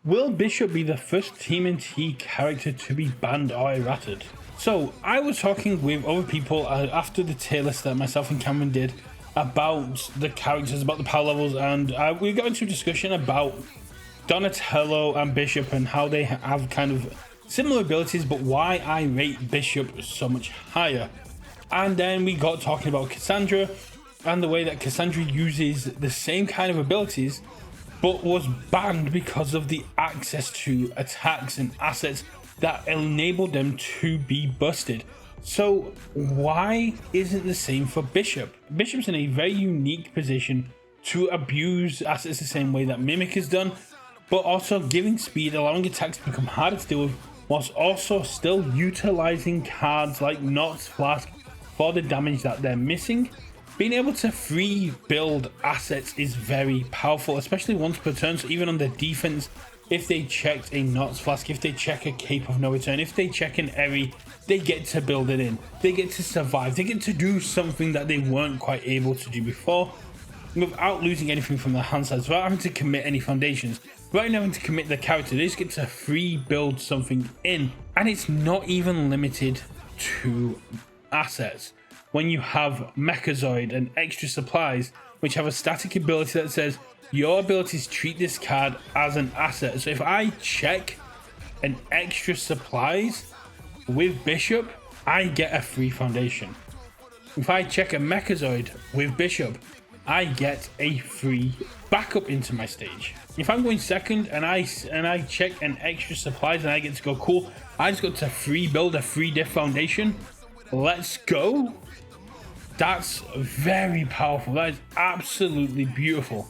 Will Bishop be the first TMNT character to be banned or errata'd? So I was talking with other people after the tier list that myself and Cameron did about the characters, about the power levels, and we got into a discussion about Donatello and Bishop and how they have kind of similar abilities, but why I rate Bishop so much higher. And then we got talking about Cassandra and the way that Cassandra uses the same kind of abilities but was banned because of the access to attacks and assets that enabled them to be busted. So why isn't the same for Bishop? Bishop's in a very unique position to abuse assets the same way that Mimic has done, but also giving speed, allowing attacks to become harder to deal with, whilst also still utilizing cards like Knots Flask for the damage that they're missing. Being able to free build assets is very powerful, especially once per turn. So even on the defense, if they checked a Knots Flask, if they check a Cape of No Return, if they check an Eri, they get to build it in. They get to survive. They get to do something that they weren't quite able to do before without losing anything from their hand sides, without having to commit any foundations, without having to commit the character. They just get to free build something in. And it's not even limited to assets. When you have Mechazoid and extra supplies, which have a static ability that says your abilities treat this card as an asset. So if I check an extra supplies with Bishop, I get a free foundation. If I check a Mechazoid with Bishop, I get a free backup into my stage. If I'm going second and I check an extra supplies and I get to go cool, I just got to free build a free diff foundation. Let's go. That's very powerful. That is absolutely beautiful.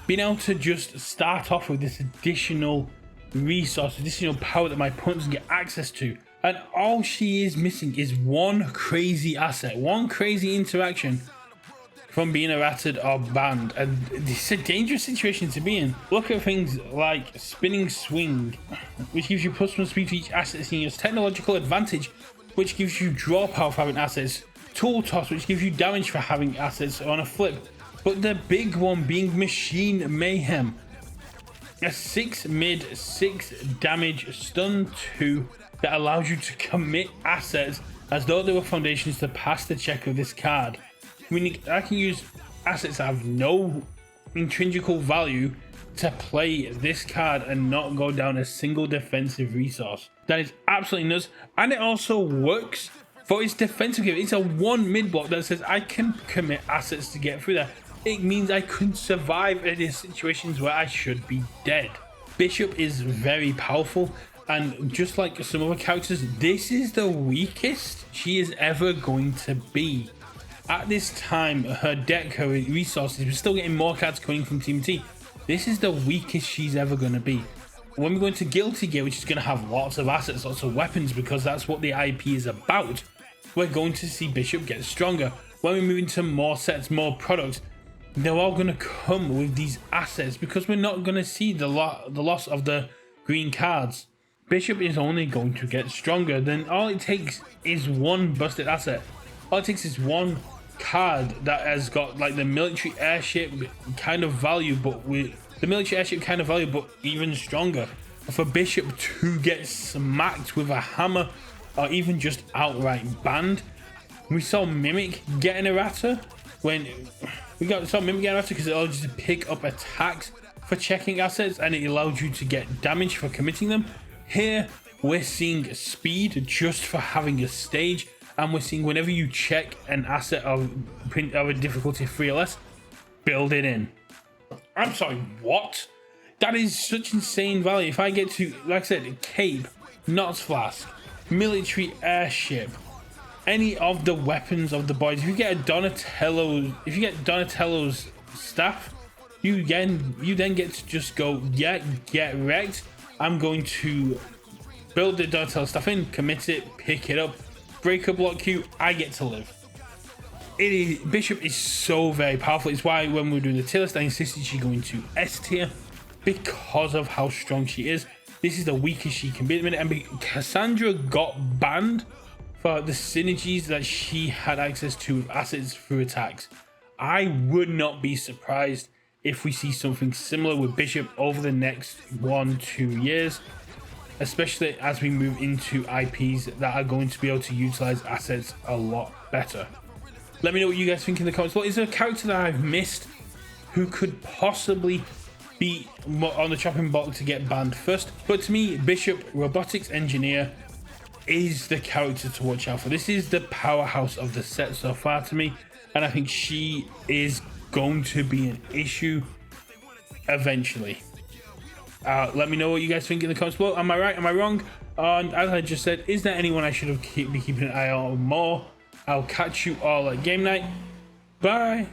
Being able to just start off with this additional resource, additional power that my opponents get access to, and all she is missing is one crazy asset, one crazy interaction from being errata'd or banned. And it's a dangerous situation to be in. Look at things like Spinning Swing, which gives you +1 speed to each asset in your technological advantage, which gives you draw power for having assets. Tool Toss, which gives you damage for having assets on a flip. But the big one being Machine Mayhem. A 6 mid, 6 damage stun 2 that allows you to commit assets as though they were foundations to pass the check of this card. Meaning I can use assets that have no intrinsical value to play this card and not go down a single defensive resource. That is absolutely nuts. And it also works for its defensive game. It's a 1 mid block that says I can commit assets to get through there. It means I couldn't survive in situations where I should be dead. Bishop is very powerful, and just like some other characters, this is the weakest she is ever going to be. At this time, her deck, her resources, we're still getting more cards coming from TMT. This is the weakest she's ever going to be. When we go into Guilty Gear, which is going to have lots of assets, lots of weapons, because that's what the IP is about, we're going to see Bishop get stronger. When we move into more sets, more products, they're all going to come with these assets because we're not going to see the loss of the green cards. Bishop is only going to get stronger. Then all it takes is one busted asset. All it takes is one card that has got like the military airship kind of value, but with the military airship kind of value, but even stronger. For Bishop to get smacked with a hammer or even just outright banned. We saw Mimic get an errata when saw Mimic get an errata because it allowed you to pick up attacks for checking assets and it allowed you to get damage for committing them. Here we're seeing speed just for having a stage, and we're seeing whenever you check an asset of a difficulty 3 or less, build it in. I'm sorry, what? That is such insane value. If I get to, like I said, Cape, Knots Flask, military airship, any of the weapons of the boys, if you get Donatello's staff, you then get to just go, yeah, get wrecked. I'm going to build the Donatello staff in, commit it, pick it up, break a block queue, I get to live. Bishop is so very powerful. It's why when we were doing the tier list, I insisted she go into S tier because of how strong she is. This is the weakest she can be at the minute, and Cassandra got banned for the synergies that she had access to with assets through attacks. I would not be surprised if we see something similar with Bishop over the next 1-2 years, especially as we move into IPs that are going to be able to utilize assets a lot better. Let me know what you guys think in the comments. Well, is there a character that I've missed who could possibly be on the chopping block to get banned first? But to me, Bishop, robotics engineer, is the character to watch out for. This is the powerhouse of the set so far to me, and I think she is going to be an issue eventually. Let me know what you guys think in the comments below. Am I right? Am I wrong? And as I just said, is there anyone I should have be keeping an eye on more? I'll catch you all at game night. Bye.